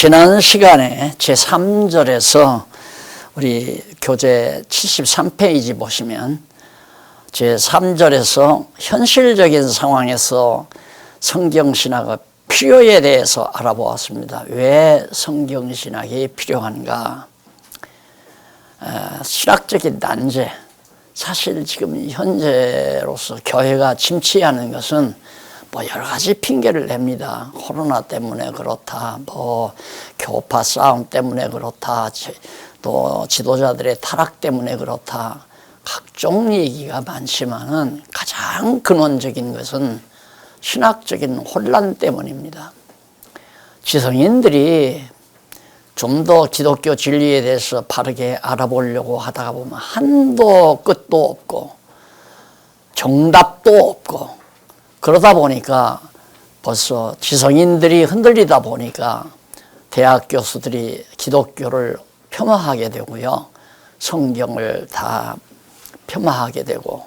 지난 시간에 제3절에서 우리 교재 73페이지 보시면 제3절에서 현실적인 상황에서 성경신학의 필요에 대해서 알아보았습니다. 왜 성경신학이 필요한가? 신학적인 난제, 사실 지금 현재로서 교회가 침체하는 것은 여러 가지 핑계를 냅니다. 코로나 때문에 그렇다, 교파 싸움 때문에 그렇다, 또 지도자들의 타락 때문에 그렇다, 각종 얘기가 많지만은 가장 근원적인 것은 신학적인 혼란 때문입니다. 지성인들이 좀 더 기독교 진리에 대해서 바르게 알아보려고 하다가 보면 한도 끝도 없고 정답도 없고 그러다 보니까 벌써 지성인들이 흔들리다 보니까 대학 교수들이 기독교를 폄하하게 되고요. 성경을 다 폄하하게 되고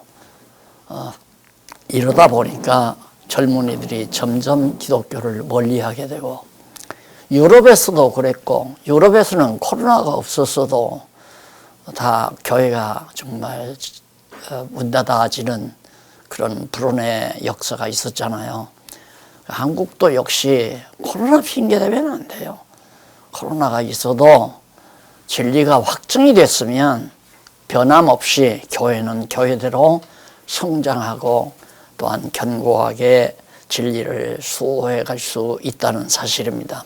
이러다 보니까 젊은이들이 점점 기독교를 멀리하게 되고 유럽에서도 그랬고 유럽에서는 코로나가 없었어도 다 교회가 정말 문 닫아지는 그런 불운의 역사가 있었잖아요. 한국도 역시 코로나 핑계대면 안 돼요. 코로나가 있어도 진리가 확정이 됐으면 변함없이 교회는 교회대로 성장하고 또한 견고하게 진리를 수호해 갈 수 있다는 사실입니다.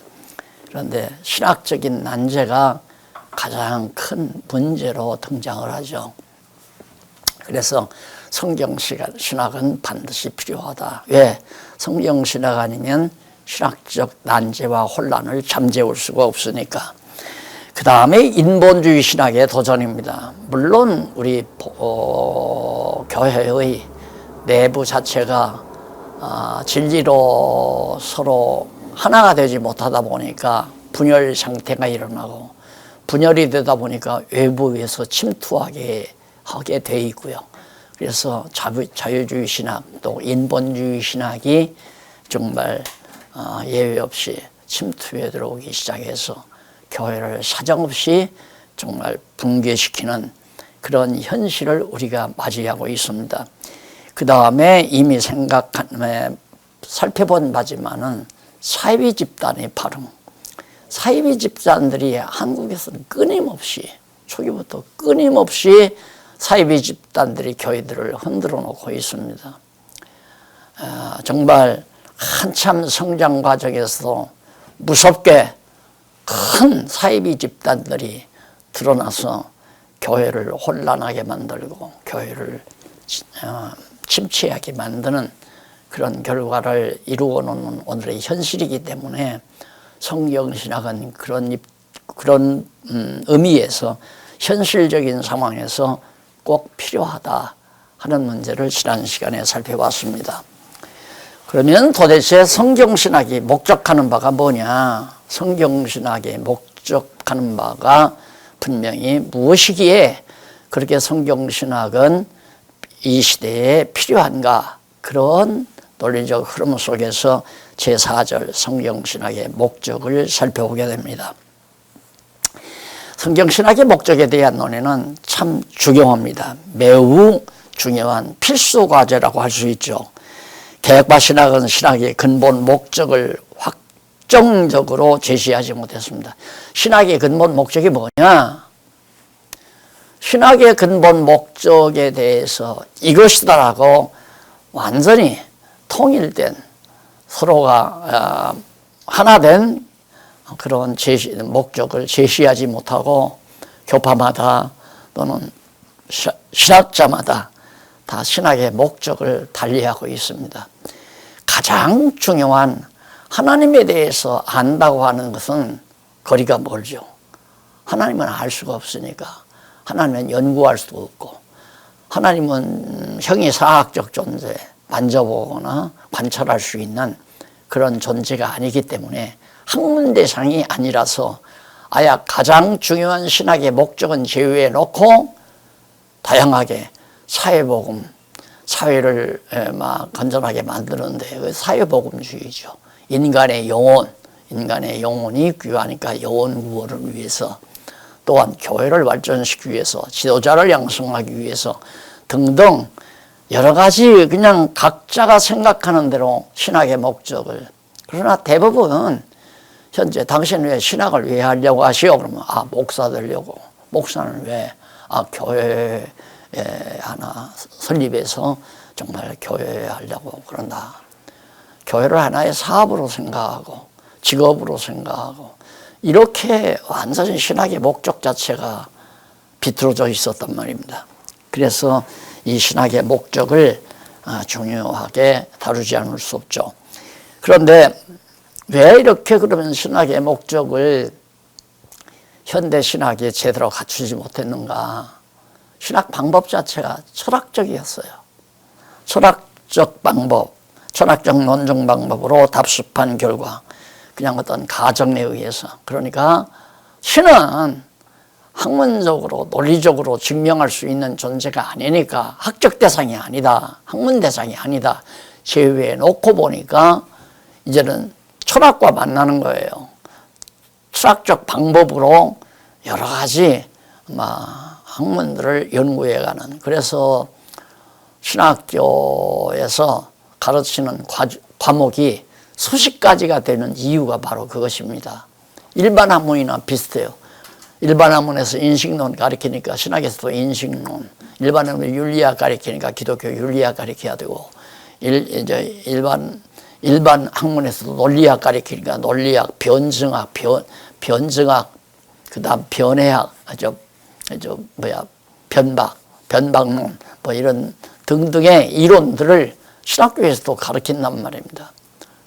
그런데 신학적인 난제가 가장 큰 문제로 등장을 하죠. 그래서 성경신학은 반드시 필요하다. 왜? 성경신학 아니면 신학적 난제와 혼란을 잠재울 수가 없으니까. 그 다음에 인본주의 신학의 도전입니다. 물론 우리 교회의 내부 자체가 진리로 서로 하나가 되지 못하다 보니까 분열 상태가 일어나고 분열이 되다 보니까 외부에서 침투하게 하게 돼 있고요. 그래서 자유주의 신학 또 인본주의 신학이 정말 예외 없이 침투해 들어오기 시작해서 교회를 사정없이 정말 붕괴시키는 그런 현실을 우리가 맞이하고 있습니다. 그 다음에 이미 살펴본 바지만은 사이비 집단의 발흥, 사이비 집단들이 한국에서는 끊임없이 초기부터 끊임없이 사이비 집단들이 교회들을 흔들어 놓고 있습니다. 정말 한참 성장 과정에서도 무섭게 큰 사이비 집단들이 드러나서 교회를 혼란하게 만들고 교회를 침체하게 만드는 그런 결과를 이루어 놓는 오늘의 현실이기 때문에 성경신학은 그런 의미에서 현실적인 상황에서 꼭 필요하다 하는 문제를 지난 시간에 살펴봤습니다. 그러면 도대체 성경신학이 목적하는 바가 뭐냐? 성경신학의 목적하는 바가 분명히 무엇이기에 그렇게 성경신학은 이 시대에 필요한가? 그런 논리적 흐름 속에서 제4절 성경신학의 목적을 살펴보게 됩니다. 성경신학의 목적에 대한 논의는 참 중요합니다. 매우 중요한 필수 과제라고 할 수 있죠. 개혁파 신학은 신학의 근본 목적을 확정적으로 제시하지 못했습니다. 신학의 근본 목적이 뭐냐? 신학의 근본 목적에 대해서 이것이다라고 완전히 통일된 서로가 하나 된 그런 목적을 제시하지 못하고 교파마다 또는 신학자마다 다 신학의 목적을 달리하고 있습니다. 가장 중요한 하나님에 대해서 안다고 하는 것은 거리가 멀죠. 하나님은 알 수가 없으니까 하나님은 연구할 수도 없고 하나님은 형이사학적 존재, 만져보거나 관찰할 수 있는 그런 존재가 아니기 때문에 학문 대상이 아니라서 아예 가장 중요한 신학의 목적은 제외해 놓고 다양하게 사회복음, 사회를 건전하게 만드는데 그 사회복음주의죠. 인간의 영혼, 인간의 영혼이 귀하니까 영혼 구원을 위해서, 또한 교회를 발전시키기 위해서, 지도자를 양성하기 위해서 등등 여러 가지 그냥 각자가 생각하는 대로 신학의 목적을. 그러나 대부분 현재 당신은 왜 신학을 왜 하려고 하시오? 그러면 목사 되려고. 목사는 왜? 교회 하나 설립해서 정말 교회 하려고 그런다. 교회를 하나의 사업으로 생각하고 직업으로 생각하고 이렇게 완전히 신학의 목적 자체가 비틀어져 있었단 말입니다. 그래서 이 신학의 목적을 중요하게 다루지 않을 수 없죠. 그런데 왜 이렇게 그러면 신학의 목적을 현대 신학이 제대로 갖추지 못했는가? 신학 방법 자체가 철학적이었어요. 철학적 방법, 철학적 논증 방법으로 답습한 결과, 그냥 어떤 가정에 의해서. 그러니까 신은 학문적으로 논리적으로 증명할 수 있는 존재가 아니니까, 학적 대상이 아니다, 학문 대상이 아니다 제외해 놓고 보니까 이제는 철학과 만나는 거예요. 철학적 방법으로 여러 가지 학문들을 연구해가는. 그래서 신학교에서 가르치는 과목이 수십 가지가 되는 이유가 바로 그것입니다. 일반 학문이나 비슷해요. 일반 학문에서 인식론 가르치니까 신학에서도 인식론, 일반 학문 윤리학 가르치니까 기독교 윤리학 가르쳐야 되고, 일반 학문에서도 논리학 가르치니까 논리학, 변증학, 변증학, 그다음 변해학, 변박론, 이런 등등의 이론들을 신학교에서도 가르친단 말입니다.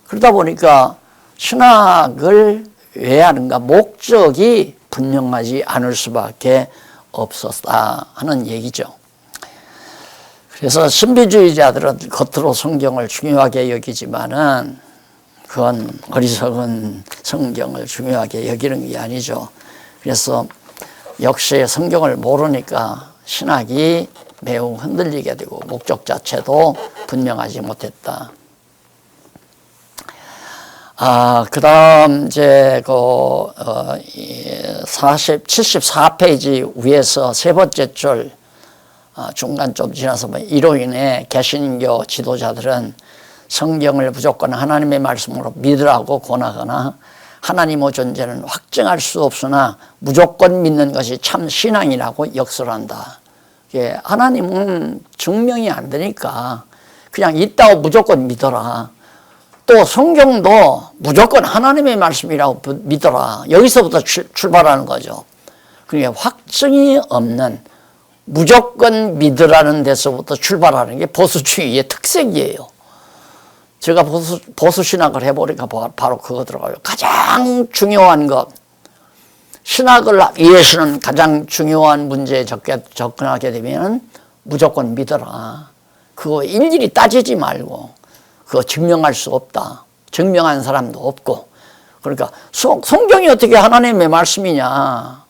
그러다 보니까 신학을 왜 하는가? 목적이 분명하지 않을 수밖에 없었다 하는 얘기죠. 그래서 신비주의자들은 겉으로 성경을 중요하게 여기지만은 그건 어리석은 성경을 중요하게 여기는 게 아니죠. 그래서 역시 성경을 모르니까 신학이 매우 흔들리게 되고 목적 자체도 분명하지 못했다. 그 다음 이제 74페이지 위에서 세 번째 줄 중간 좀 지나서 이로 인해 개신교 지도자들은 성경을 무조건 하나님의 말씀으로 믿으라고 권하거나 하나님의 존재는 확증할 수 없으나 무조건 믿는 것이 참 신앙이라고 역설한다. 하나님은 증명이 안 되니까 그냥 있다고 무조건 믿어라. 또 성경도 무조건 하나님의 말씀이라고 믿어라. 여기서부터 출발하는 거죠. 그러니까 확증이 없는 무조건 믿으라는 데서부터 출발하는 게 보수주의의 특색이에요. 제가 보수신학을 해보니까 바로 그거 들어가요. 가장 중요한 것, 신학을 위해서는 가장 중요한 문제에 접근하게 되면 무조건 믿어라. 그거 일일이 따지지 말고, 그거 증명할 수 없다. 증명한 사람도 없고. 그러니까 성경이 어떻게 하나님의 말씀이냐.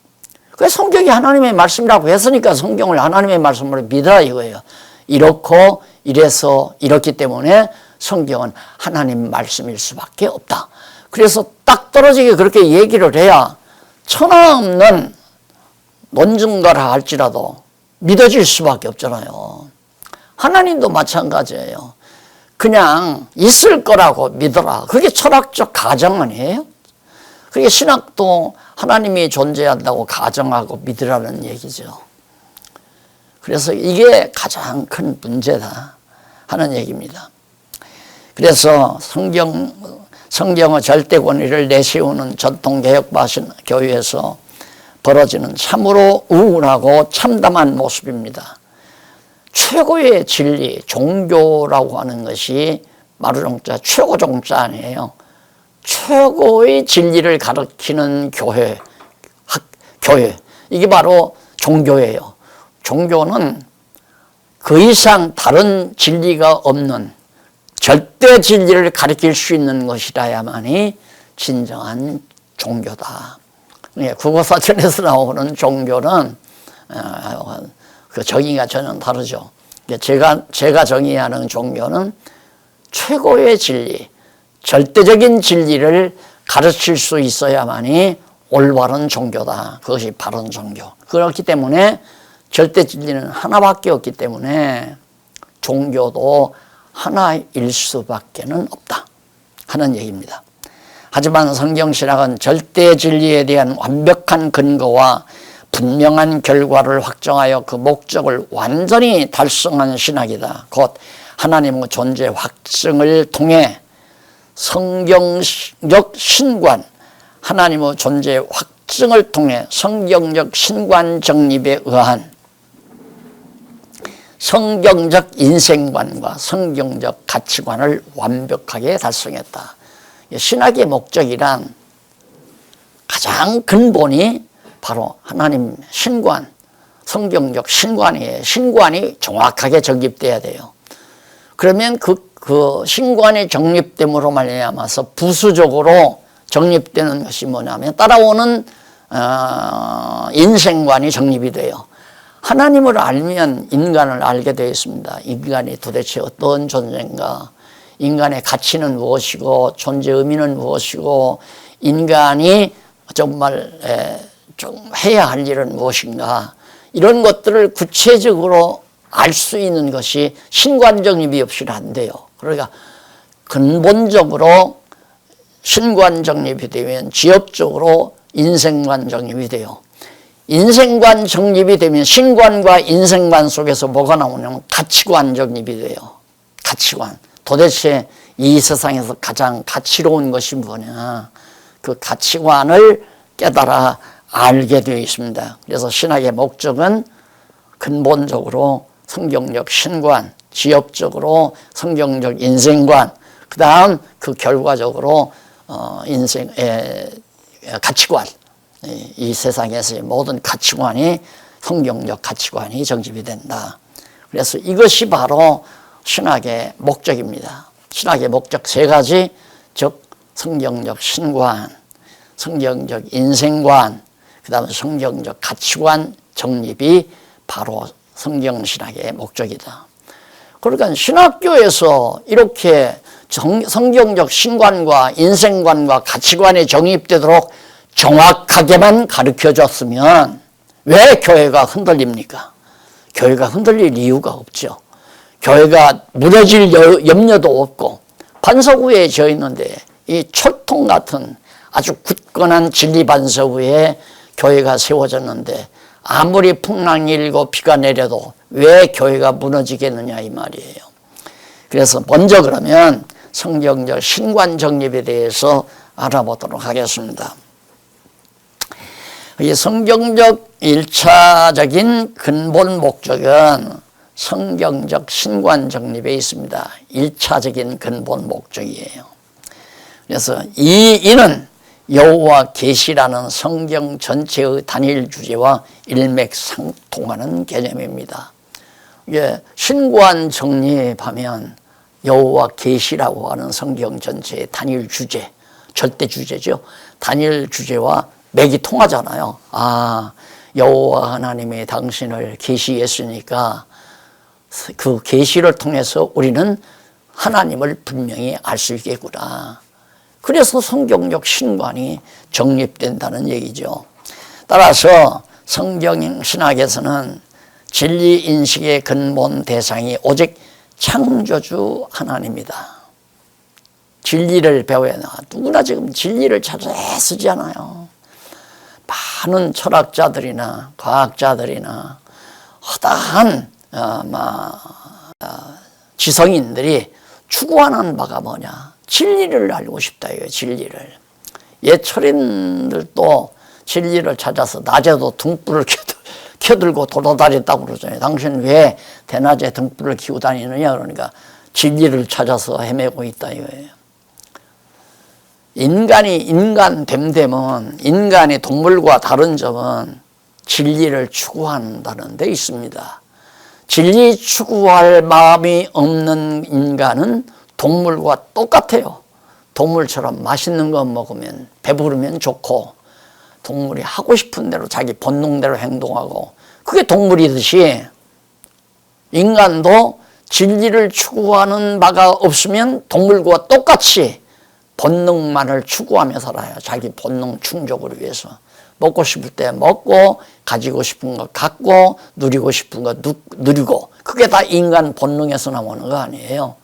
그 성경이 하나님의 말씀이라고 했으니까 성경을 하나님의 말씀으로 믿어라 이거예요. 이렇고 이래서 이렇기 때문에 성경은 하나님 말씀일 수밖에 없다. 그래서 딱 떨어지게 그렇게 얘기를 해야 천하 없는 논증가라 할지라도 믿어질 수밖에 없잖아요. 하나님도 마찬가지예요. 그냥 있을 거라고 믿어라. 그게 철학적 가정 아니에요? 그게 신학도 하나님이 존재한다고 가정하고 믿으라는 얘기죠. 그래서 이게 가장 큰 문제다 하는 얘기입니다. 그래서 성경의 절대 권위를 내세우는 전통개혁파 교회에서 벌어지는 참으로 우울하고 참담한 모습입니다. 최고의 진리, 종교라고 하는 것이 마루종자 최고 종자 아니에요. 최고의 진리를 가르치는 교회, 이게 바로 종교예요. 종교는 그 이상 다른 진리가 없는 절대 진리를 가르칠 수 있는 것이라야만이 진정한 종교다. 국어사전에서 나오는 종교는 그 정의가 전혀 다르죠. 제가 정의하는 종교는 최고의 진리, 절대적인 진리를 가르칠 수 있어야만이 올바른 종교다. 그것이 바른 종교. 그렇기 때문에 절대 진리는 하나밖에 없기 때문에 종교도 하나일 수밖에는 없다 하는 얘기입니다. 하지만 성경신학은 절대 진리에 대한 완벽한 근거와 분명한 결과를 확정하여 그 목적을 완전히 달성한 신학이다. 곧 하나님의 존재 확증을 통해 성경적 신관, 하나님의 존재 확증을 통해 성경적 신관 정립에 의한 성경적 인생관과 성경적 가치관을 완벽하게 달성했다. 신학의 목적이란 가장 근본이 바로 하나님 신관, 성경적 신관이에요. 신관이 정확하게 정립돼야 돼요. 그러면 그 신관이 정립됨으로 말미암아서 부수적으로 정립되는 것이 뭐냐면 따라오는 인생관이 정립이 돼요. 하나님을 알면 인간을 알게 되어 있습니다. 인간이 도대체 어떤 존재인가, 인간의 가치는 무엇이고 존재 의미는 무엇이고 인간이 정말 좀 해야 할 일은 무엇인가, 이런 것들을 구체적으로 알 수 있는 것이 신관 정립이 없이는 안 돼요. 그러니까 근본적으로 신관 정립이 되면 지엽적으로 인생관 정립이 돼요. 인생관 정립이 되면 신관과 인생관 속에서 뭐가 나오냐면 가치관 정립이 돼요. 가치관. 도대체 이 세상에서 가장 가치로운 것이 뭐냐, 그 가치관을 깨달아 알게 되어 있습니다. 그래서 신학의 목적은 근본적으로 성경적 신관, 지엽적으로 성경적 인생관, 그 다음 그 결과적으로 인생의 가치관, 이 세상에서의 모든 가치관이 성경적 가치관이 정립이 된다. 그래서 이것이 바로 신학의 목적입니다. 신학의 목적 세 가지, 즉 성경적 신관, 성경적 인생관, 그 다음에 성경적 가치관 정립이 바로 성경신학의 목적이다. 그러니까 신학교에서 이렇게 성경적 신관과 인생관과 가치관이 정립되도록 정확하게만 가르쳐줬으면 왜 교회가 흔들립니까? 교회가 흔들릴 이유가 없죠. 교회가 무너질 염려도 없고 반석 위에 져 있는데 이 철통 같은 아주 굳건한 진리 반석 위에 교회가 세워졌는데 아무리 풍랑이 일고 비가 내려도 왜 교회가 무너지겠느냐 이 말이에요. 그래서 먼저 그러면 성경적 신관 정립에 대해서 알아보도록 하겠습니다. 이 성경적 1차적인 근본 목적은 성경적 신관 정립에 있습니다. 1차적인 근본 목적이에요. 그래서 이는 여호와 계시라는 성경 전체의 단일 주제와 일맥상통하는 개념입니다. 이게 신관 정립하면 여호와 계시라고 하는 성경 전체의 단일 주제, 절대 주제죠. 단일 주제와 맥이 통하잖아요. 아, 여호와 하나님이 당신을 계시했으니까 그 계시를 통해서 우리는 하나님을 분명히 알 수 있겠구나. 그래서 성경적 신관이 정립된다는 얘기죠. 따라서 성경 신학에서는 진리 인식의 근본 대상이 오직 창조주 하나님이다. 진리를 배워야 나. 누구나 지금 진리를 찾아 애쓰지 않아요. 많은 철학자들이나 과학자들이나 허다한 지성인들이 추구하는 바가 뭐냐? 진리를 알고 싶다 이거예요. 진리를. 옛 철인들도 진리를 찾아서 낮에도 등불을 켜들고 돌아다녔다고 그러잖아요. 당신 왜 대낮에 등불을 켜고 다니느냐? 그러니까 진리를 찾아서 헤매고 있다 이거예요. 인간이 인간됨됨은 인간이 동물과 다른 점은 진리를 추구한다는 데 있습니다. 진리 추구할 마음이 없는 인간은 동물과 똑같아요. 동물처럼 맛있는 거 먹으면 배부르면 좋고 동물이 하고 싶은 대로 자기 본능대로 행동하고 그게 동물이듯이 인간도 진리를 추구하는 바가 없으면 동물과 똑같이 본능만을 추구하며 살아요. 자기 본능 충족을 위해서. 먹고 싶을 때 먹고, 가지고 싶은 거 갖고, 누리고 싶은 거 누리고. 그게 다 인간 본능에서 나오는 거 아니에요.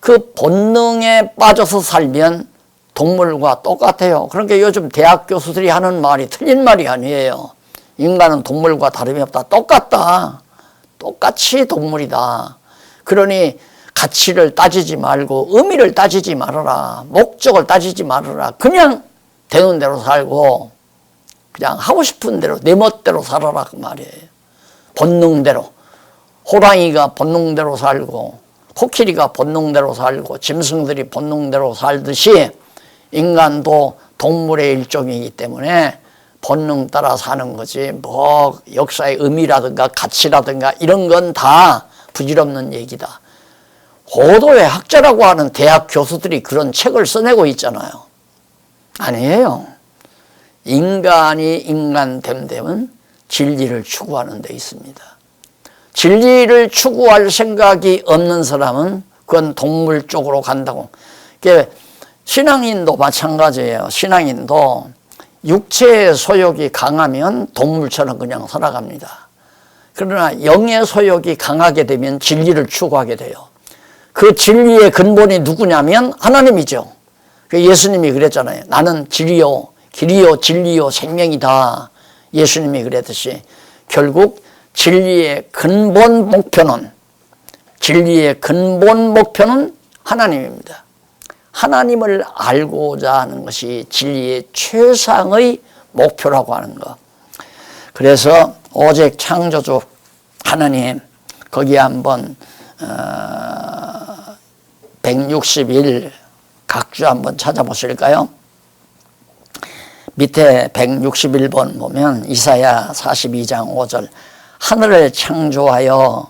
그 본능에 빠져서 살면 동물과 똑같아요. 그러니까 요즘 대학 교수들이 하는 말이 틀린 말이 아니에요. 인간은 동물과 다름이 없다. 똑같다. 똑같이 동물이다. 그러니 가치를 따지지 말고 의미를 따지지 말아라. 목적을 따지지 말아라. 그냥 되는 대로 살고 그냥 하고 싶은 대로 내 멋대로 살아라 그 말이에요. 본능대로. 호랑이가 본능대로 살고 코끼리가 본능대로 살고 짐승들이 본능대로 살듯이 인간도 동물의 일종이기 때문에 본능 따라 사는 거지 뭐 역사의 의미라든가 가치라든가 이런 건 다 부질없는 얘기다. 고도의 학자라고 하는 대학 교수들이 그런 책을 써내고 있잖아요. 아니에요. 인간이 인간됨 되면 진리를 추구하는 데 있습니다. 진리를 추구할 생각이 없는 사람은 그건 동물 쪽으로 간다고. 신앙인도 마찬가지예요. 신앙인도 육체의 소욕이 강하면 동물처럼 그냥 살아갑니다. 그러나 영의 소욕이 강하게 되면 진리를 추구하게 돼요. 그 진리의 근본이 누구냐면 하나님이죠. 예수님이 그랬잖아요. 나는 진리요, 길이요, 진리요, 생명이다. 예수님이 그랬듯이 결국 진리의 근본 목표는 하나님입니다. 하나님을 알고자 하는 것이 진리의 최상의 목표라고 하는 것. 그래서 오직 창조주 하나님 거기에 한번 160일 각주 한번 찾아보실까요? 밑에 161번 보면 이사야 42장 5절 하늘을 창조하여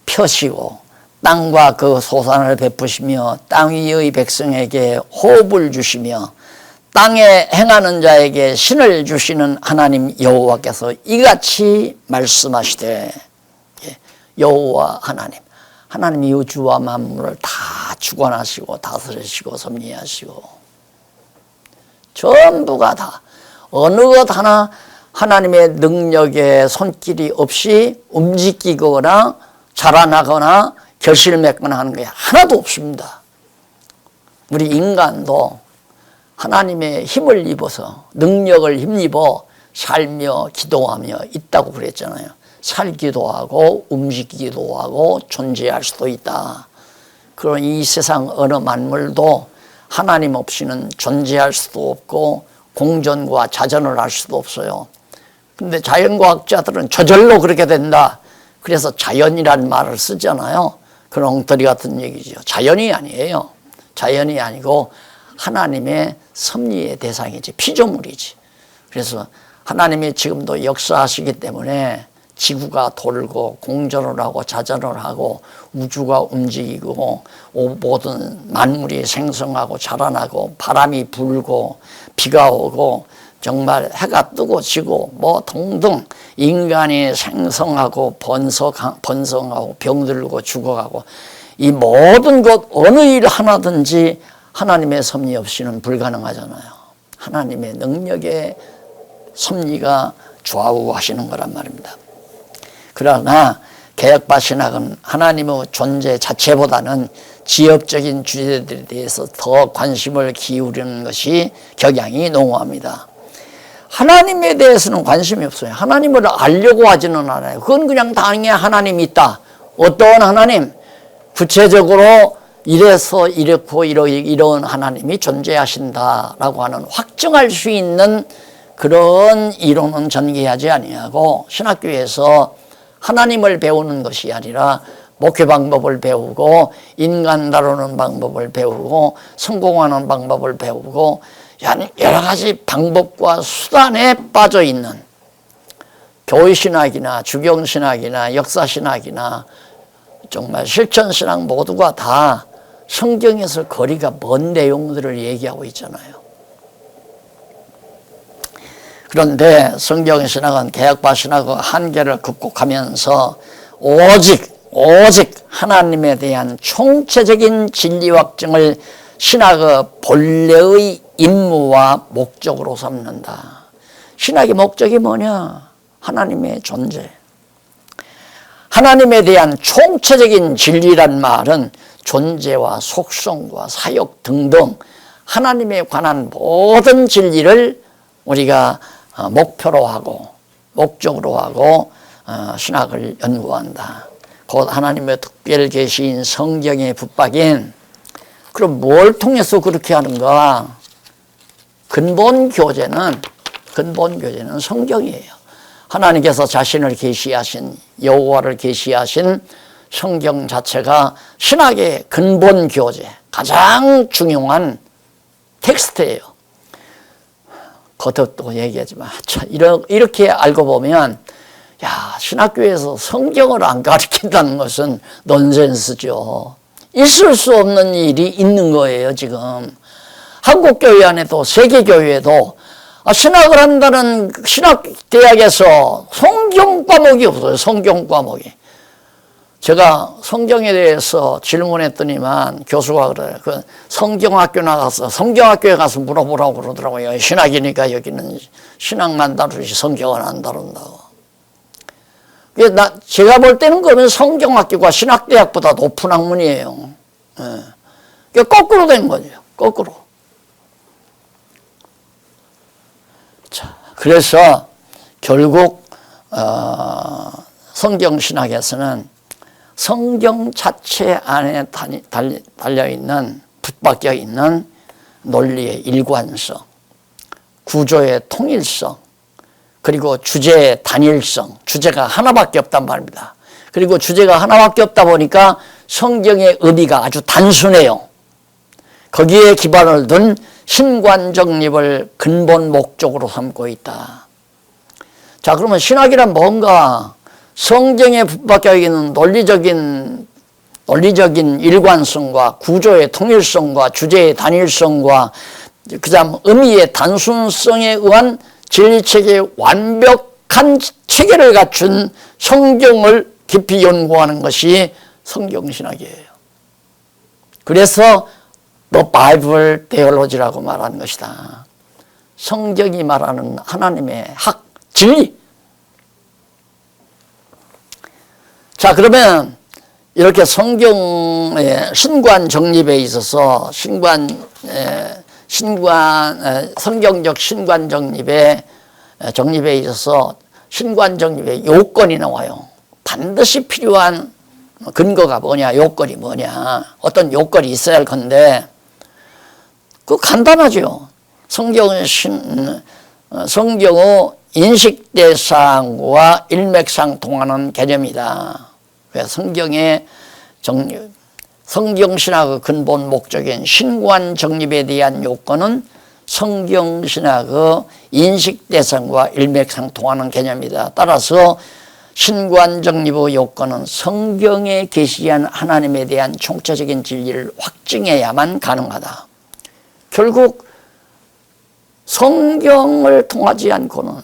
펴시고 땅과 그 소산을 베푸시며 땅 위의 백성에게 호흡을 주시며 땅에 행하는 자에게 신을 주시는 하나님 여호와께서 이같이 말씀하시되 여호와 하나님이 우주와 만물을 다 주관하시고 다스리시고 섭리하시고 전부가 다 어느 것 하나 하나님의 능력에 손길이 없이 움직이거나 자라나거나 결실을 맺거나 하는 게 하나도 없습니다. 우리 인간도 하나님의 힘을 입어서 능력을 힘입어 살며 기도하며 있다고 그랬잖아요. 살기도 하고 움직이기도 하고 존재할 수도 있다. 그런 이 세상 어느 만물도 하나님 없이는 존재할 수도 없고 공전과 자전을 할 수도 없어요. 근데 자연과학자들은 저절로 그렇게 된다. 그래서 자연이라는 말을 쓰잖아요. 그런 엉터리 같은 얘기죠. 자연이 아니에요. 자연이 아니고 하나님의 섭리의 대상이지, 피조물이지. 그래서 하나님이 지금도 역사하시기 때문에 지구가 돌고 공전을 하고 자전을 하고 우주가 움직이고 모든 만물이 생성하고 자라나고 바람이 불고 비가 오고 정말 해가 뜨고 지고 뭐 등등 인간이 생성하고 번성하고 병들고 죽어가고 이 모든 것 어느 일 하나든지 하나님의 섭리 없이는 불가능하잖아요. 하나님의 능력의 섭리가 좌우하시는 거란 말입니다. 그러나 개혁파 신학은 하나님의 존재 자체보다는 지엽적인 주제들에 대해서 더 관심을 기울이는 것이 경향이 농후합니다. 하나님에 대해서는 관심이 없어요. 하나님을 알려고 하지는 않아요. 그건 그냥 당연히 하나님이 있다. 어떤 하나님? 구체적으로 이래서 이렇고 이런 하나님이 존재하신다라고 하는 확정할 수 있는 그런 이론은 전개하지 아니하고 신학교에서 하나님을 배우는 것이 아니라 목회 방법을 배우고 인간 다루는 방법을 배우고 성공하는 방법을 배우고 여러 가지 방법과 수단에 빠져 있는 교회신학이나 주경신학이나 역사신학이나 정말 실천신학 모두가 다 성경에서 거리가 먼 내용들을 얘기하고 있잖아요. 그런데 성경신학은 개혁파 신학의 한계를 극복하면서 오직 하나님에 대한 총체적인 진리 확증을 신학의 본래의 임무와 목적으로 삼는다. 신학의 목적이 뭐냐? 하나님의 존재. 하나님에 대한 총체적인 진리란 말은 존재와 속성과 사역 등등 하나님에 관한 모든 진리를 우리가 목표로 하고 목적으로 하고 신학을 연구한다. 곧 하나님의 특별 계시인 성경에 붙박인. 그럼 뭘 통해서 그렇게 하는가? 근본 교제는 성경이에요. 하나님께서 자신을 계시하신, 여호와를 계시하신 성경 자체가 신학의 근본 교제, 가장 중요한 텍스트예요. 거듭도 얘기하지만 이렇게 알고 보면 야, 신학교에서 성경을 안 가르친다는 것은 넌센스죠. 있을 수 없는 일이 있는 거예요, 지금. 한국교회 안에도 세계교회에도 신학을 한다는 신학대학에서 성경 과목이 없어요. 성경 과목이. 제가 성경에 대해서 질문했더니만 교수가 그래요. 그 성경학교 나가서 성경학교에 가서 물어보라고 그러더라고요. 신학이니까 여기는 신학만 다루지 성경은 안 다룬다고. 제가 볼 때는 그러면 성경학교가 신학대학보다 높은 학문이에요. 예. 거꾸로 된 거죠. 거꾸로. 자, 그래서 결국 성경신학에서는 성경 자체 안에 달려있는 붙박혀 있는 논리의 일관성, 구조의 통일성, 그리고 주제의 단일성, 주제가 하나밖에 없단 말입니다. 그리고 주제가 하나밖에 없다 보니까 성경의 의미가 아주 단순해요. 거기에 기반을 둔 신관정립을 근본 목적으로 삼고 있다. 자, 그러면 신학이란 뭔가? 성경에 붙박혀 있는 논리적인 일관성과 구조의 통일성과 주제의 단일성과 그다음 의미의 단순성에 의한 진리체계의 완벽한 체계를 갖춘 성경을 깊이 연구하는 것이 성경신학이에요. 그래서 The Bible Theology라고 말하는 것이다. 성경이 말하는 하나님의 학, 진리. 자, 그러면 이렇게 성경의 신관 정립에 있어서 성경적 신관 정립에 있어서 신관 정립의 요건이 나와요. 반드시 필요한 근거가 뭐냐, 요건이 뭐냐, 어떤 요건이 있어야 할 건데, 그거 간단하죠. 성경의 인식 대상과 일맥상통하는 개념이다. 그래서 성경신학의 근본 목적인 신관 정립에 대한 요건은 성경신학의 인식 대상과 일맥상통하는 개념이다. 따라서 신관 정립의 요건은 성경에 계시한 하나님에 대한 총체적인 진리를 확증해야만 가능하다. 결국 성경을 통하지 않고는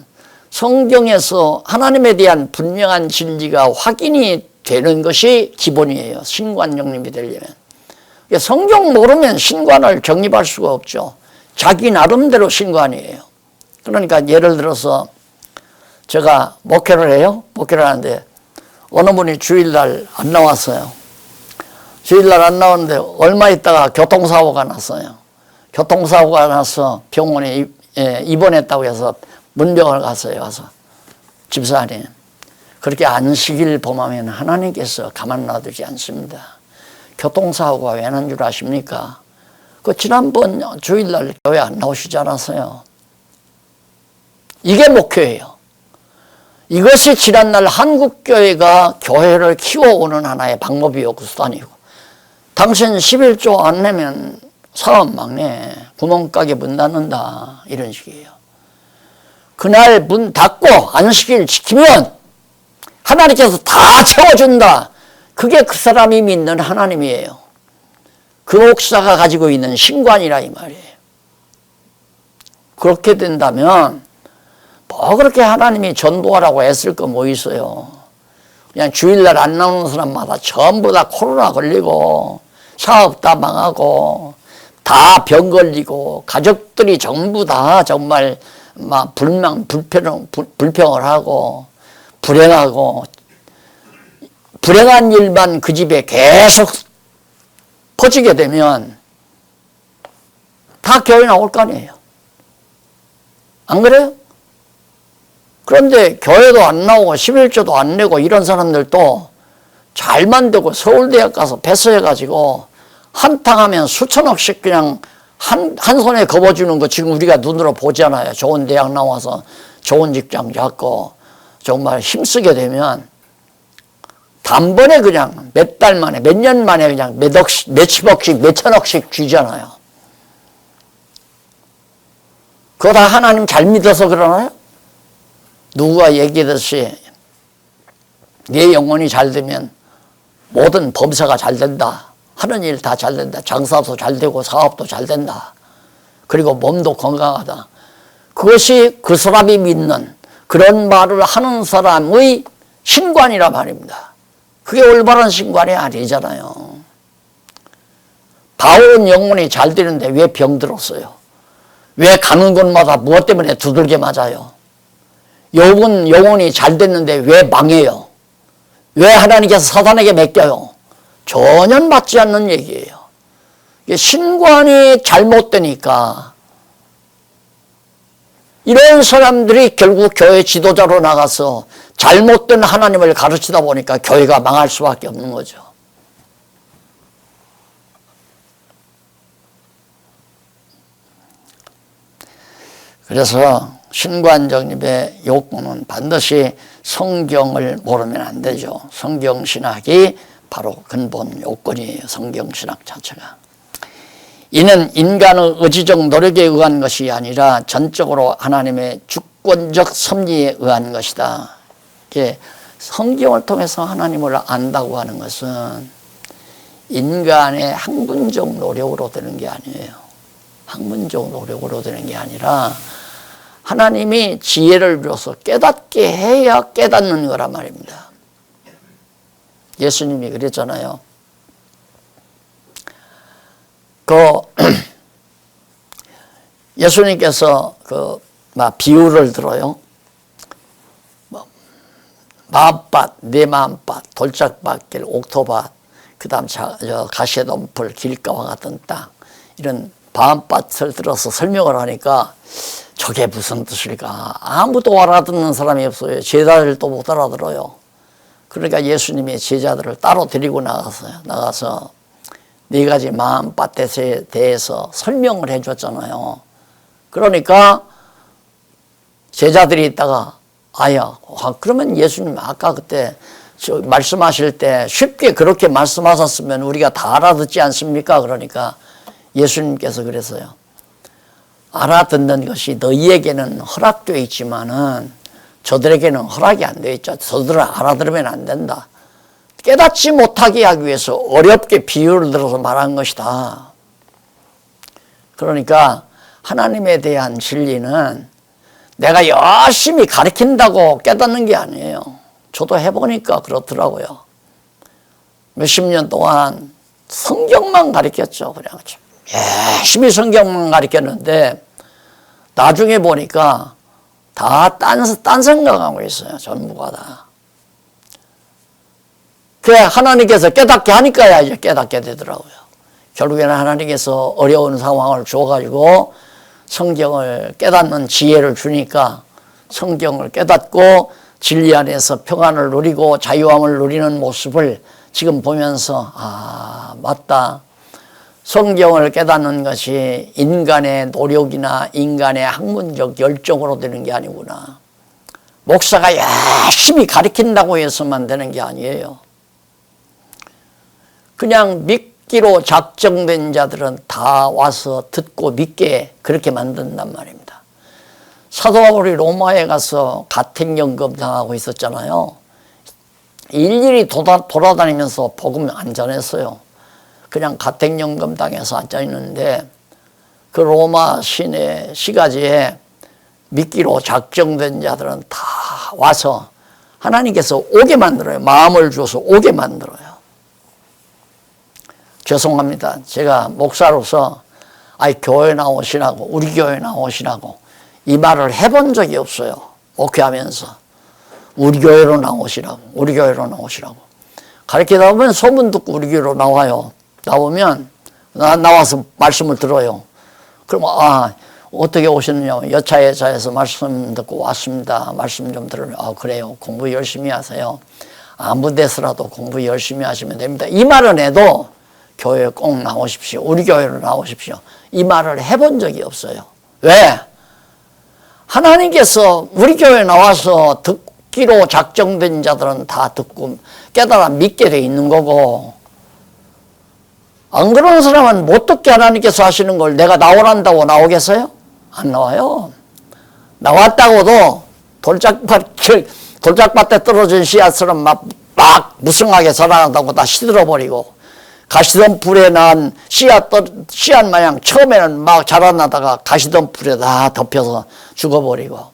성경에서 하나님에 대한 분명한 진리가 확인이 되는 것이 기본이에요. 신관 정립이 되려면. 성경 모르면 신관을 정립할 수가 없죠. 자기 나름대로 신관이에요. 그러니까 예를 들어서 제가 목회를 해요. 목회를 하는데 어느 분이 주일날 안 나왔어요. 주일날 안 나오는데 얼마 있다가 교통사고가 났어요. 교통사고가 나서 병원에 입원했다고 해서 문병을 갔어요. 와서 집사님. 그렇게 안식일 범하면 하나님께서 가만 놔두지 않습니다. 교통사고가 왜 난 줄 아십니까? 그 지난번 주일날 교회 안 나오시지 않았어요? 이게 목표예요. 이것이 지난날 한국교회가 교회를 키워오는 하나의 방법이었고 수단이고, 당신 11조 안 내면 사업 막내, 구멍가게 문 닫는다, 이런 식이에요. 그날 문 닫고 안식일 지키면 하나님께서 다 채워준다. 그게 그 사람이 믿는 하나님이에요. 그 목사가 가지고 있는 신관이라 이 말이에요. 그렇게 된다면 뭐 그렇게 하나님이 전도하라고 애쓸 거 뭐 있어요. 그냥 주일날 안 나오는 사람마다 전부 다 코로나 걸리고 사업 다 망하고 다 병 걸리고 가족들이 전부 다 정말 막 불평을 하고 불행한 일만 그 집에 계속 퍼지게 되면 다 교회 나올 거 아니에요. 안 그래요? 그런데 교회도 안 나오고 11조도 안 내고 이런 사람들도 잘만 되고 서울대학 가서 패스해가지고 한탕하면 수천억씩 그냥 한 손에 거머쥐는 거 지금 우리가 눈으로 보잖아요. 좋은 대학 나와서 좋은 직장 잡고 정말 힘쓰게 되면 단번에 그냥 몇 달 만에 몇 년 만에 그냥 몇십억씩 몇천억씩 쥐잖아요. 그거 다 하나님 잘 믿어서 그러나요? 누가 얘기했듯이 네 영혼이 잘 되면 모든 범사가 잘 된다. 하는 일 다 잘 된다. 장사도 잘 되고 사업도 잘 된다. 그리고 몸도 건강하다. 그것이 그 사람이 믿는 그런 말을 하는 사람의 신관이란 말입니다. 그게 올바른 신관이 아니잖아요. 바울은 영혼이 잘 되는데 왜 병들었어요? 왜 가는 곳마다 무엇 때문에 두들겨 맞아요? 욥은 영혼이 잘 됐는데 왜 망해요? 왜 하나님께서 사단에게 맡겨요? 전혀 맞지 않는 얘기예요. 신관이 잘못되니까 이런 사람들이 결국 교회 지도자로 나가서 잘못된 하나님을 가르치다 보니까 교회가 망할 수밖에 없는 거죠. 그래서 신관적립의 요건은 반드시 성경을 모르면 안 되죠. 성경신학이 바로 근본 요건이에요. 성경신학 자체가. 이는 인간의 의지적 노력에 의한 것이 아니라 전적으로 하나님의 주권적 섭리에 의한 것이다. 성경을 통해서 하나님을 안다고 하는 것은 인간의 학문적 노력으로 되는 게 아니에요. 학문적 노력으로 되는 게 아니라 하나님이 지혜를 줘서 깨닫게 해야 깨닫는 거란 말입니다. 예수님이 그랬잖아요. 예수님께서 비유를 들어요. 마음밭, 내 마음밭, 돌짝밭길, 옥토밭, 그 다음 가시덤불, 길가와 같은 땅, 이런 마음밭을 들어서 설명을 하니까 저게 무슨 뜻일까? 아무도 알아듣는 사람이 없어요. 제자들도 못 알아들어요. 그러니까 예수님이 제자들을 따로 데리고 나가서 네 가지 마음밭에 대해서 설명을 해줬잖아요. 그러니까 제자들이 있다가 그러면 예수님 아까 그때 말씀하실 때 쉽게 그렇게 말씀하셨으면 우리가 다 알아듣지 않습니까? 그러니까 예수님께서 그랬어요. 알아듣는 것이 너희에게는 허락되어 있지만은 저들에게는 허락이 안 되어 있죠. 저들은 알아들으면 안 된다. 깨닫지 못하게 하기 위해서 어렵게 비유를 들어서 말한 것이다. 그러니까 하나님에 대한 진리는 내가 열심히 가르친다고 깨닫는 게 아니에요. 저도 해보니까 그렇더라고요. 몇십 년 동안 성경만 가르쳤죠. 그냥 열심히 성경만 가르쳤는데 나중에 보니까 다 딴 생각하고 있어요. 전부가 다. 그래 하나님께서 깨닫게 하니까야 이제 깨닫게 되더라고요. 결국에는 하나님께서 어려운 상황을 주어가지고 성경을 깨닫는 지혜를 주니까 성경을 깨닫고 진리 안에서 평안을 누리고 자유함을 누리는 모습을 지금 보면서 맞다. 성경을 깨닫는 것이 인간의 노력이나 인간의 학문적 열정으로 되는 게 아니구나. 목사가 열심히 가르친다고 해서만 되는 게 아니에요. 그냥 믿기로 작정된 자들은 다 와서 듣고 믿게 그렇게 만든단 말입니다. 사도 바울이 로마에 가서 가택연금 당하고 있었잖아요. 일일이 돌아다니면서 복음 안 전했어요. 그냥 가택연금 당해서 앉아있는데 그 로마 시내 시가지에 믿기로 작정된 자들은 다 와서 하나님께서 오게 만들어요. 마음을 주어서 오게 만들어요. 죄송합니다. 제가 목사로서 아이 교회 나오시라고, 우리 교회 나오시라고 이 말을 해본 적이 없어요. 목회하면서 우리 교회로 나오시라고, 우리 교회로 나오시라고 가르치다 보면 소문 듣고 우리 교회로 나와요. 나오면 나와서 말씀을 들어요. 그럼 어떻게 오셨느냐, 여차여차해서 말씀 듣고 왔습니다. 말씀 좀 들으면 그래요, 공부 열심히 하세요. 아무 데서라도 공부 열심히 하시면 됩니다. 이 말은 해도 교회에 꼭 나오십시오, 우리 교회로 나오십시오, 이 말을 해본 적이 없어요. 왜? 하나님께서 우리 교회에 나와서 듣기로 작정된 자들은 다 듣고 깨달아 믿게 돼 있는 거고, 안 그러는 사람은 못 듣게 하나님께서 하시는 걸 내가 나오란다고 나오겠어요? 안 나와요. 나왔다고도 돌짝밭에 떨어진 씨앗처럼 막 무성하게 자라난다고 다 시들어버리고, 가시덤불에 난 씨앗 마냥 처음에는 막 자라나다가 가시덤불에 다 덮여서 죽어버리고,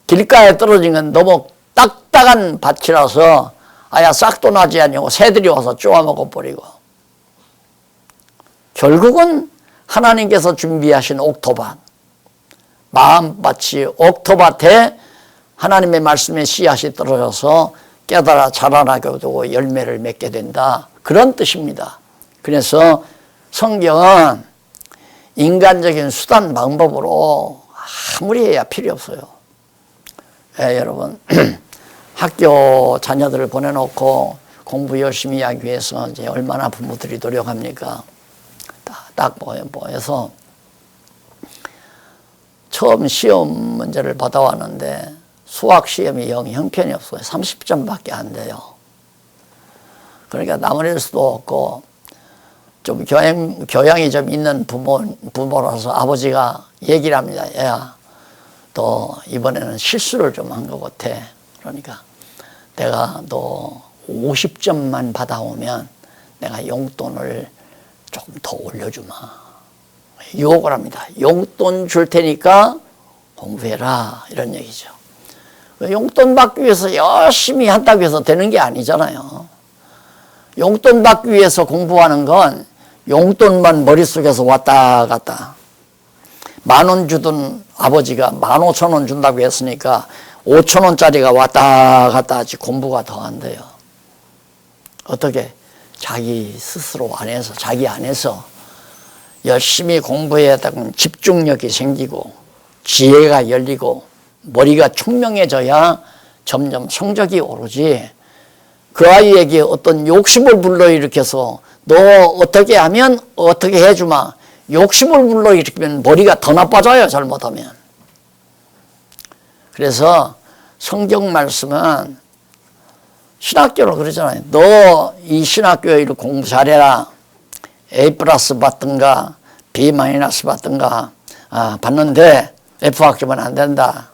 길가에 떨어진 건 너무 딱딱한 밭이라서 아야 싹도 나지 아니고 새들이 와서 쪼아먹어버리고, 결국은 하나님께서 준비하신 옥토밭, 마음밭이 옥토밭에 하나님의 말씀의 씨앗이 떨어져서 깨달아 자라나게 되고 열매를 맺게 된다, 그런 뜻입니다. 그래서 성경은 인간적인 수단 방법으로 아무리 해야 필요 없어요. 여러분 학교 자녀들을 보내놓고 공부 열심히 하기 위해서 이제 얼마나 부모들이 노력합니까? 딱 보여서 처음 시험 문제를 받아왔는데 수학 시험이 영 형편이 없어요. 30점밖에 안 돼요. 그러니까 나무랄 수도 없고, 좀 교양이 좀 있는 부모라서 아버지가 얘기를 합니다. 야, 너 이번에는 실수를 좀 한 것 같아. 그러니까 내가 너 50점만 받아오면 내가 용돈을 조금 더 올려주마. 유혹을 합니다. 용돈 줄 테니까 공부해라, 이런 얘기죠. 용돈 받기 위해서 열심히 한다고 해서 되는 게 아니잖아요. 용돈 받기 위해서 공부하는 건 용돈만 머릿속에서 왔다 갔다. 10,000원 주던 아버지가 15,000원 준다고 했으니까 5,000원짜리가 왔다 갔다 하지 공부가 더 안 돼요. 어떻게? 자기 스스로 안에서, 자기 안에서 열심히 공부해야 되면 집중력이 생기고 지혜가 열리고 머리가 총명해져야 점점 성적이 오르지, 그 아이에게 어떤 욕심을 불러일으켜서 너 어떻게 하면 어떻게 해주마, 욕심을 불러일으키면 머리가 더 나빠져요, 잘못하면. 그래서 성경 말씀은 신학교로 그러잖아요. 너 이 신학교에 공부 잘해라. A+ 받든가 B- 받든가 받는데 F 학점은 안 된다.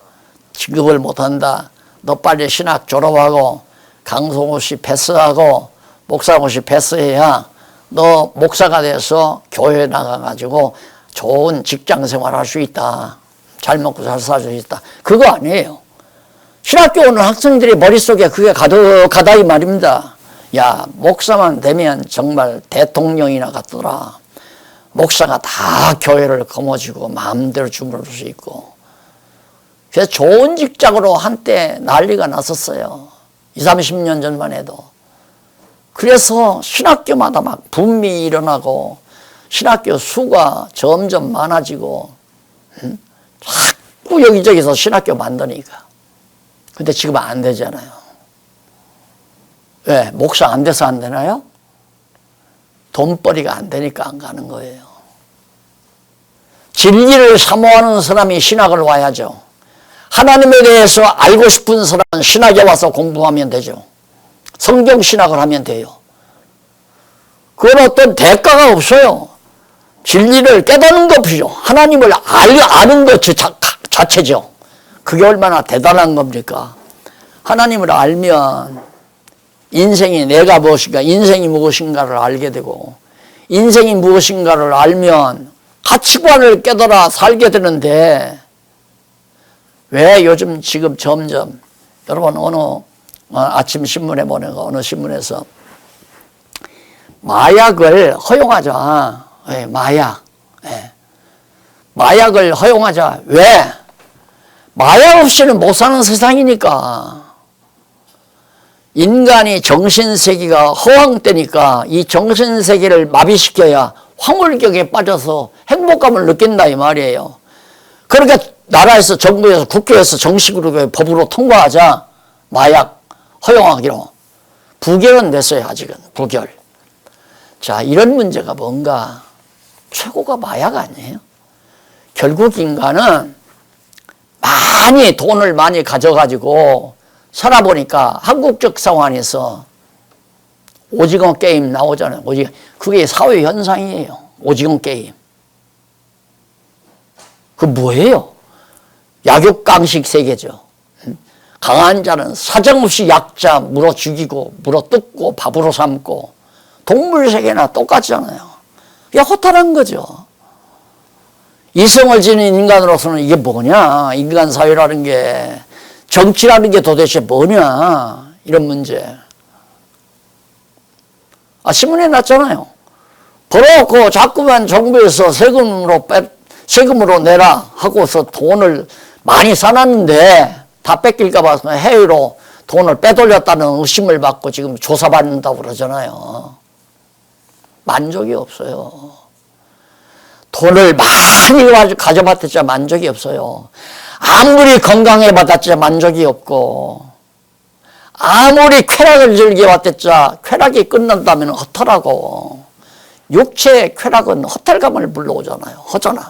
취급을 못한다. 너 빨리 신학 졸업하고 강송호시 패스하고 목사고시 패스해야 너 목사가 돼서 교회에 나가가지고 좋은 직장 생활할 수 있다. 잘 먹고 잘 살 수 있다. 그거 아니에요. 신학교 오는 학생들이 머릿속에 그게 가득하다 이 말입니다. 야, 목사만 되면 정말 대통령이나 같더라. 목사가 다 교회를 거머쥐고 마음대로 주무를 수 있고. 그래서 좋은 직장으로 한때 난리가 났었어요. 20-30년 전만 해도. 그래서 신학교마다 막 붐이 일어나고 신학교 수가 점점 많아지고 자꾸 여기저기서 신학교 만드니까. 근데 지금 안 되잖아요. 왜? 목사 안 돼서 안 되나요? 돈벌이가 안 되니까 안 가는 거예요. 진리를 사모하는 사람이 신학을 와야죠. 하나님에 대해서 알고 싶은 사람은 신학에 와서 공부하면 되죠. 성경 신학을 하면 돼요. 그건 어떤 대가가 없어요. 진리를 깨닫는 것이죠. 하나님을 아는 것 자체죠. 그게 얼마나 대단한 겁니까? 하나님을 알면 인생이 내가 무엇인가, 인생이 무엇인가를 알게 되고, 인생이 무엇인가를 알면 가치관을 깨달아 살게 되는데, 왜 요즘 지금 점점 여러분 아침 신문에 보는 거, 어느 신문에서 마약을 허용하자. 마약. 마약을 허용하자. 왜? 마약 없이는 못 사는 세상이니까. 인간이 정신세계가 허황되니까 이 정신세계를 마비시켜야 황홀경에 빠져서 행복감을 느낀다 이 말이에요. 그러니까 나라에서 정부에서 국회에서 정식으로 법으로 통과하자. 마약 허용하기로. 부결은 됐어요. 아직은 부결. 자, 이런 문제가 뭔가. 최고가 마약 아니에요? 결국 인간은 많이 돈을 많이 가져가지고 살아보니까 한국적 상황에서 오징어 게임 나오잖아요. 그게 사회 현상이에요. 오징어 게임. 그 뭐예요? 약육강식 세계죠. 강한 자는 사정없이 약자 물어 죽이고 물어 뜯고 밥으로 삼고 동물 세계나 똑같잖아요. 그게 허탈한 거죠. 이성을 지닌 인간으로서는 이게 뭐냐? 인간 사회라는 게, 정치라는 게 도대체 뭐냐? 이런 문제. 신문에 났잖아요. 벌어갖고 자꾸만 정부에서 세금으로 내라 하고서 돈을 많이 사놨는데 다 뺏길까봐 해외로 돈을 빼돌렸다는 의심을 받고 지금 조사받는다고 그러잖아요. 만족이 없어요. 돈을 많이 가져봤자 만족이 없어요. 아무리 건강해봤자 만족이 없고, 아무리 쾌락을 즐겨봤자 쾌락이 끝난다면 허탈하고, 육체의 쾌락은 허탈감을 불러오잖아요. 허전함.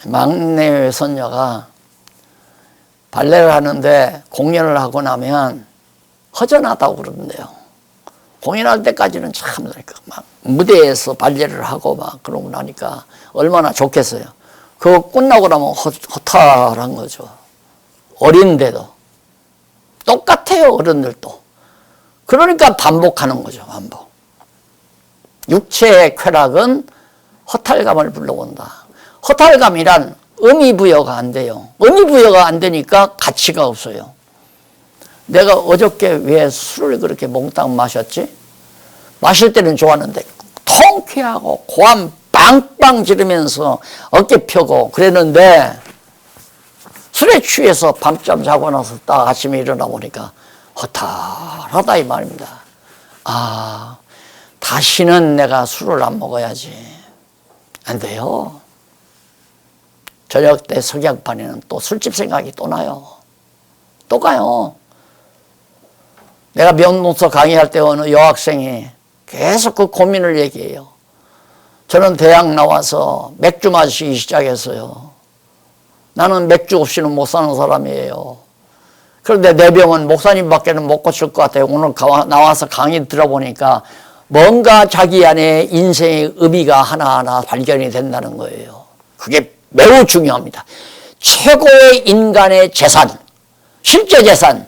막내 손녀가 발레를 하는데 공연을 하고 나면 허전하다고 그러는데요. 공연할 때까지는 참 막 무대에서 발레를 하고 막 그러고 나니까 얼마나 좋겠어요. 그거 끝나고 나면 허탈한 거죠. 어린데도. 똑같아요, 어른들도. 그러니까 반복하는 거죠, 반복. 육체의 쾌락은 허탈감을 불러온다. 허탈감이란 의미부여가 안 돼요. 의미부여가 안 되니까 가치가 없어요. 내가 어저께 왜 술을 그렇게 몽땅 마셨지? 마실 때는 좋았는데 통쾌하고 고함 빵빵 지르면서 어깨 펴고 그랬는데 술에 취해서 밤잠 자고 나서 딱 아침에 일어나 보니까 허탈하다 이 말입니다. 다시는 내가 술을 안 먹어야지. 안 돼요. 저녁 때 석양반에는 또 술집 생각이 또 나요. 또 가요. 내가 명문서 강의할 때 어느 여학생이 계속 그 고민을 얘기해요. 저는 대학 나와서 맥주 마시기 시작했어요. 나는 맥주 없이는 못 사는 사람이에요. 그런데 내 병은 목사님밖에는 못 고칠 것 같아요. 오늘 나와서 강의 들어보니까 뭔가 자기 안에 인생의 의미가 하나하나 발견이 된다는 거예요. 그게 매우 중요합니다. 최고의 인간의 재산, 실제 재산,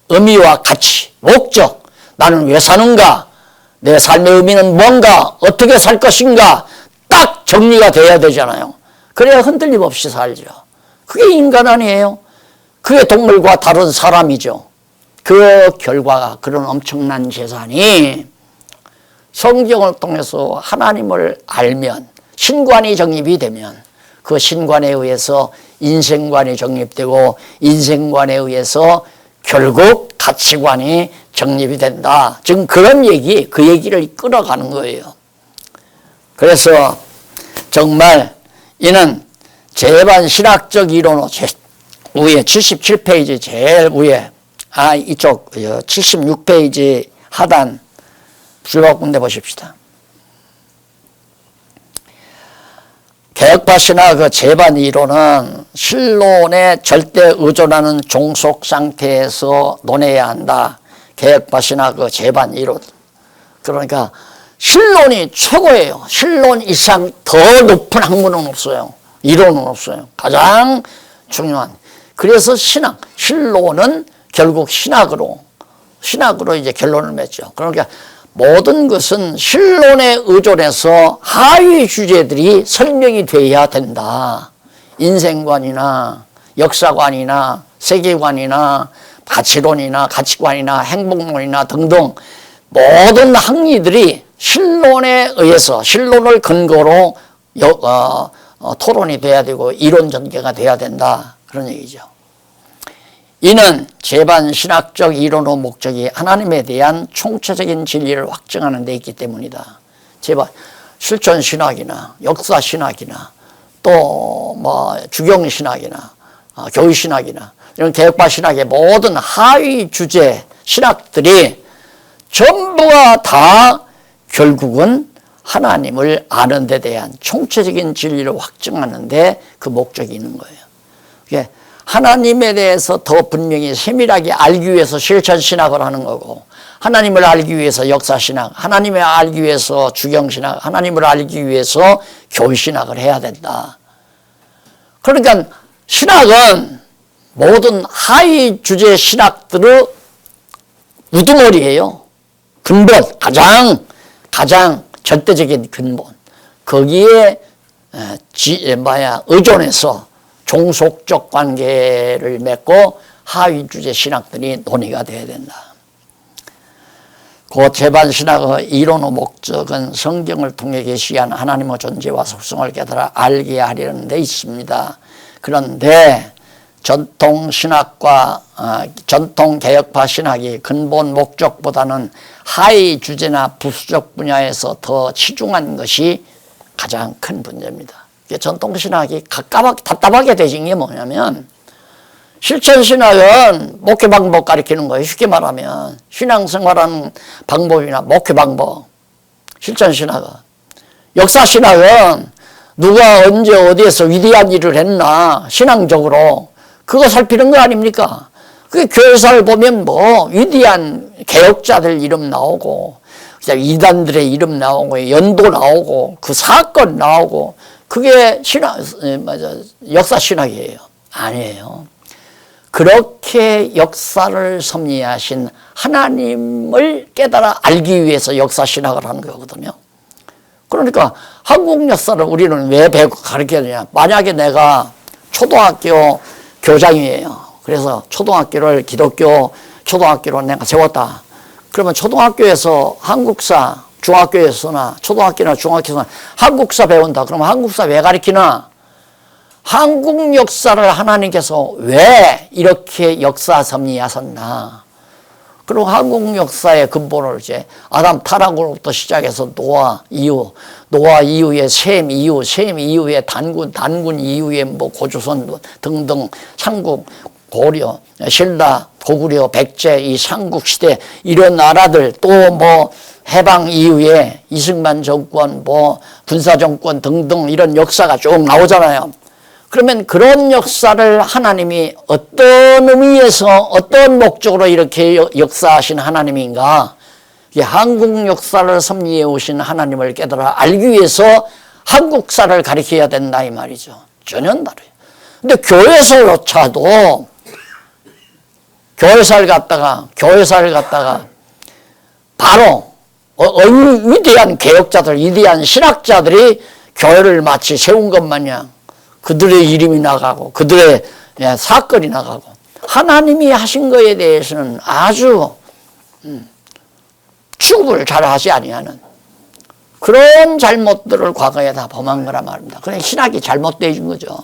의미와 가치, 목적, 나는 왜 사는가, 내 삶의 의미는 뭔가, 어떻게 살 것인가 딱 정리가 돼야 되잖아요. 그래야 흔들림 없이 살죠. 그게 인간 아니에요. 그게 동물과 다른 사람이죠. 그 결과가 그런 엄청난 재산이 성경을 통해서 하나님을 알면, 신관이 정립이 되면 그 신관에 의해서 인생관이 정립되고 인생관에 의해서 결국 가치관이 정립이 된다. 지금 그런 얘기, 그 얘기를 끌어가는 거예요. 그래서 정말 이는 제반 신학적 이론으로 위에 77페이지 제일 위에 이쪽 76페이지 하단 줄바꿈 군데 보십시다. 개혁파 신학 그 제반 이론은 신론에 절대 의존하는 종속 상태에서 논해야 한다. 개혁파 신학 그 제반 이론. 그러니까 신론이 최고예요. 신론 이상 더 높은 학문은 없어요. 이론은 없어요. 가장 중요한. 그래서 신학, 신론은 결국 신학으로 이제 결론을 맺죠. 그러니까 모든 것은 신론에 의존해서 하위 주제들이 설명이 돼야 된다. 인생관이나 역사관이나 세계관이나 가치론이나 가치관이나 행복론이나 등등 모든 학리들이 신론에 의해서 신론을 근거로 토론이 돼야 되고 이론 전개가 돼야 된다 그런 얘기죠. 이는 재반 신학적 이론의 목적이 하나님에 대한 총체적인 진리를 확증하는 데 있기 때문이다. 재반 실천 신학이나 역사 신학이나 또 뭐 주경 신학이나 교회 신학이나 이런 개혁파 신학의 모든 하위 주제 신학들이 전부가 다 결국은 하나님을 아는 데 대한 총체적인 진리를 확증하는 데 그 목적이 있는 거예요. 이게 하나님에 대해서 더 분명히 세밀하게 알기 위해서 실천신학을 하는 거고, 하나님을 알기 위해서 역사신학, 하나님을 알기 위해서 주경신학, 하나님을 알기 위해서 교회신학을 해야 된다. 그러니까 신학은 모든 하위 주제 신학들의 우두머리예요. 근본, 가장 절대적인 근본. 거기에 의존해서 종속적 관계를 맺고 하위 주제 신학들이 논의가 돼야 된다. 그 재반 신학의 이론의 목적은 성경을 통해 계시한 하나님의 존재와 속성을 깨달아 알게 하려는 데 있습니다. 그런데 전통 신학과 전통 개혁파 신학이 근본 목적보다는 하위 주제나 부수적 분야에서 더 치중한 것이 가장 큰 문제입니다. 전통 신학이 답답하게 되신 게 뭐냐면, 실천 신학은 목회 방법 가르치는 거예요. 쉽게 말하면 신앙생활하는 방법이나 목회 방법. 실천 신학은, 역사 신학은 누가 언제 어디에서 위대한 일을 했나 신앙적으로 그거 살피는 거 아닙니까? 그 교회사를 보면 뭐 위대한 개혁자들 이름 나오고 이단들의 이름 나오고 연도 나오고 그 사건 나오고 그게 역사 신학이에요. 아니에요. 그렇게 역사를 섭리하신 하나님을 깨달아 알기 위해서 역사 신학을 하는 거거든요. 그러니까 한국 역사를 우리는 왜 가르쳐야 되냐. 만약에 내가 초등학교 교장이에요. 그래서 초등학교를 기독교 초등학교로 내가 세웠다. 그러면 초등학교에서 한국사, 중학교에서나 초등학교나 중학교에서나 한국사 배운다. 그러면 한국사 왜 가르치나? 한국 역사를 하나님께서 왜 이렇게 역사 섭리하셨나? 그리고 한국 역사의 근본을 이제 아담 타락으로부터 시작해서 노아 이후에 셈 이후에 단군 이후에 뭐 고조선 등등 삼국, 고려, 신라, 고구려, 백제 이 삼국시대 이런 나라들 또 뭐 해방 이후에 이승만 정권 뭐 군사정권 등등 이런 역사가 쭉 나오잖아요. 그러면 그런 역사를 하나님이 어떤 의미에서 어떤 목적으로 이렇게 역사하신 하나님인가? 한국 역사를 섭리해 오신 하나님을 깨달아 알기 위해서 한국사를 가르쳐야 된다 이 말이죠. 전혀 다르요. 근데 교회사조차도 교회사를 갖다가 바로 위대한 개혁자들, 위대한 신학자들이 교회를 마치 세운 것 마냥 그들의 이름이 나가고 그들의 사건이 나가고 하나님이 하신 것에 대해서는 아주 취급을 잘 하지 아니하는 그런 잘못들을 과거에 다 범한 거란 말입니다. 그냥 신학이 잘못되어진 거죠.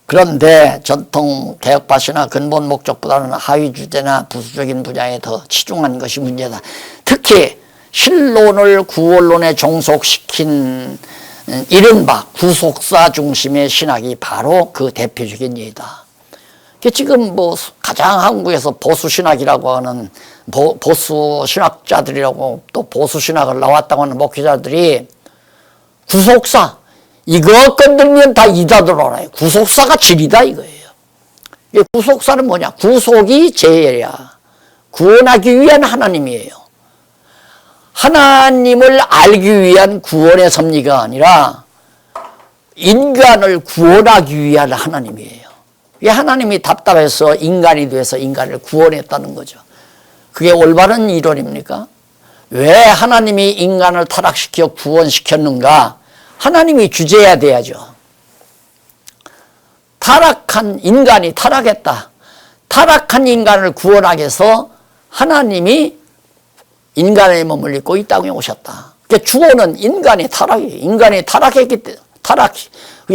그런데 전통 개혁파 신학 근본 목적보다는 하위 주제나 부수적인 분야에 더 치중한 것이 문제다. 특히 신론을 구원론에 종속시킨 이른바 구속사 중심의 신학이 바로 그 대표적인 예이다. 지금 뭐 가장 한국에서 보수신학이라고 하는 보수신학자들이라고 또 보수신학을 나왔다고 하는 목회자들이 구속사 이거 건들면 다 이다들 알아요. 구속사가 진리다 이거예요. 구속사는 뭐냐? 구속이 죄야. 구원하기 위한 하나님이에요. 하나님을 알기 위한 구원의 섭리가 아니라 인간을 구원하기 위한 하나님이에요. 하나님이 답답해서 인간이 돼서 인간을 구원했다는 거죠. 그게 올바른 이론입니까? 왜 하나님이 인간을 타락시켜 구원시켰는가? 하나님이 주재해야 돼야죠. 타락한 인간이 타락했다. 타락한 인간을 구원하기 위해서 하나님이 인간의 몸을 입고 이 땅에 오셨다. 그러니까 주어는 인간이 타락이에요. 인간이 타락했기 때문에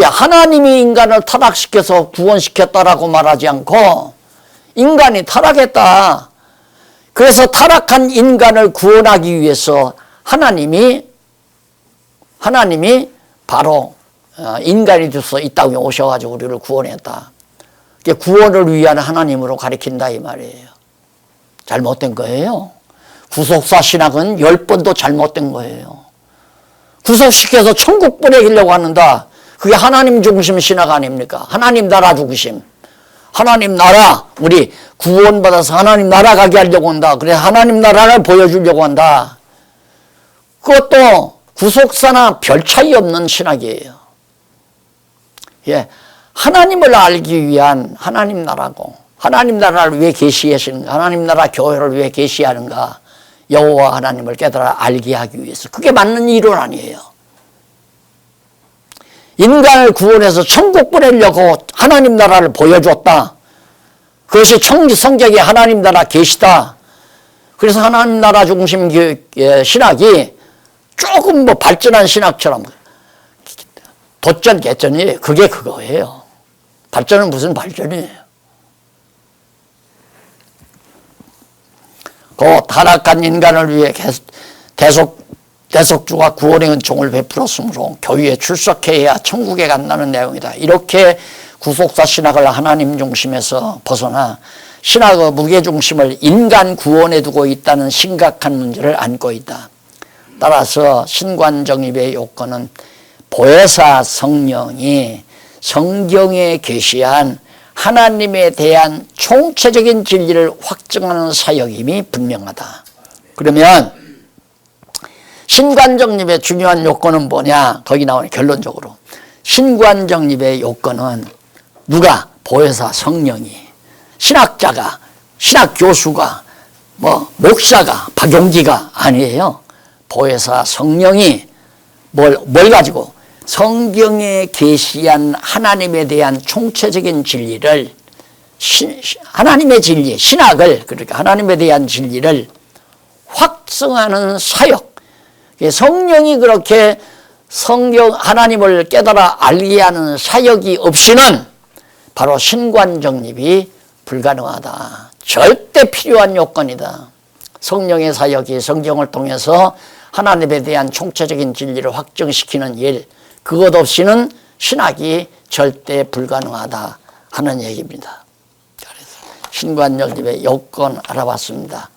하나님이 인간을 타락시켜서 구원시켰다라고 말하지 않고 인간이 타락했다. 그래서 타락한 인간을 구원하기 위해서 하나님이 바로 인간이 돼서 이 땅에 오셔가지고 우리를 구원했다. 구원을 위한 하나님으로 가리킨다 이 말이에요. 잘못된 거예요. 구속사 신학은 10번도 잘못된 거예요. 구속시켜서 천국 보내기려고 하는다. 그게 하나님 중심 신학 아닙니까? 하나님 나라 중심. 하나님 나라, 우리 구원받아서 하나님 나라 가게 하려고 한다. 그래 하나님 나라를 보여주려고 한다. 그것도 구속사나 별 차이 없는 신학이에요. 예, 하나님을 알기 위한 하나님 나라고, 하나님 나라를 왜 계시하시는가, 하나님 나라 교회를 왜 계시하는가, 여호와 하나님을 깨달아 알게 하기 위해서. 그게 맞는 이론 아니에요. 인간을 구원해서 천국 보내려고 하나님 나라를 보여줬다. 그것이 성경에 하나님 나라 계시다. 그래서 하나님 나라 중심 신학이 조금 발전한 신학처럼 돛전 개전이에요. 그게 그거예요. 발전은 무슨 발전이에요. 그 타락한 인간을 위해 대속주가 구원의 은총을 베풀었으므로 교회에 출석해야 천국에 간다는 내용이다. 이렇게 구속사 신학을 하나님 중심에서 벗어나 신학의 무게중심을 인간 구원에 두고 있다는 심각한 문제를 안고 있다. 따라서 신관정립의 요건은 보혜사 성령이 성경에 계시한 하나님에 대한 총체적인 진리를 확증하는 사역임이 분명하다. 그러면 신관정립의 중요한 요건은 뭐냐? 거기 나오는 결론적으로 신관정립의 요건은 누가? 보혜사 성령이, 신학자가, 신학교수가, 목사가, 박용기가 아니에요. 보혜사 성령이 뭘 가지고 성경에 계시한 하나님에 대한 총체적인 진리를, 하나님의 진리, 신학을, 그러니까 하나님에 대한 진리를 확증하는 사역. 성령이 그렇게 하나님을 깨달아 알게 하는 사역이 없이는 바로 신관정립이 불가능하다. 절대 필요한 요건이다. 성령의 사역이 성경을 통해서 하나님에 대한 총체적인 진리를 확증시키는 일, 그것 없이는 신학이 절대 불가능하다 하는 얘기입니다. 그래서 신관정립의 요건 알아봤습니다.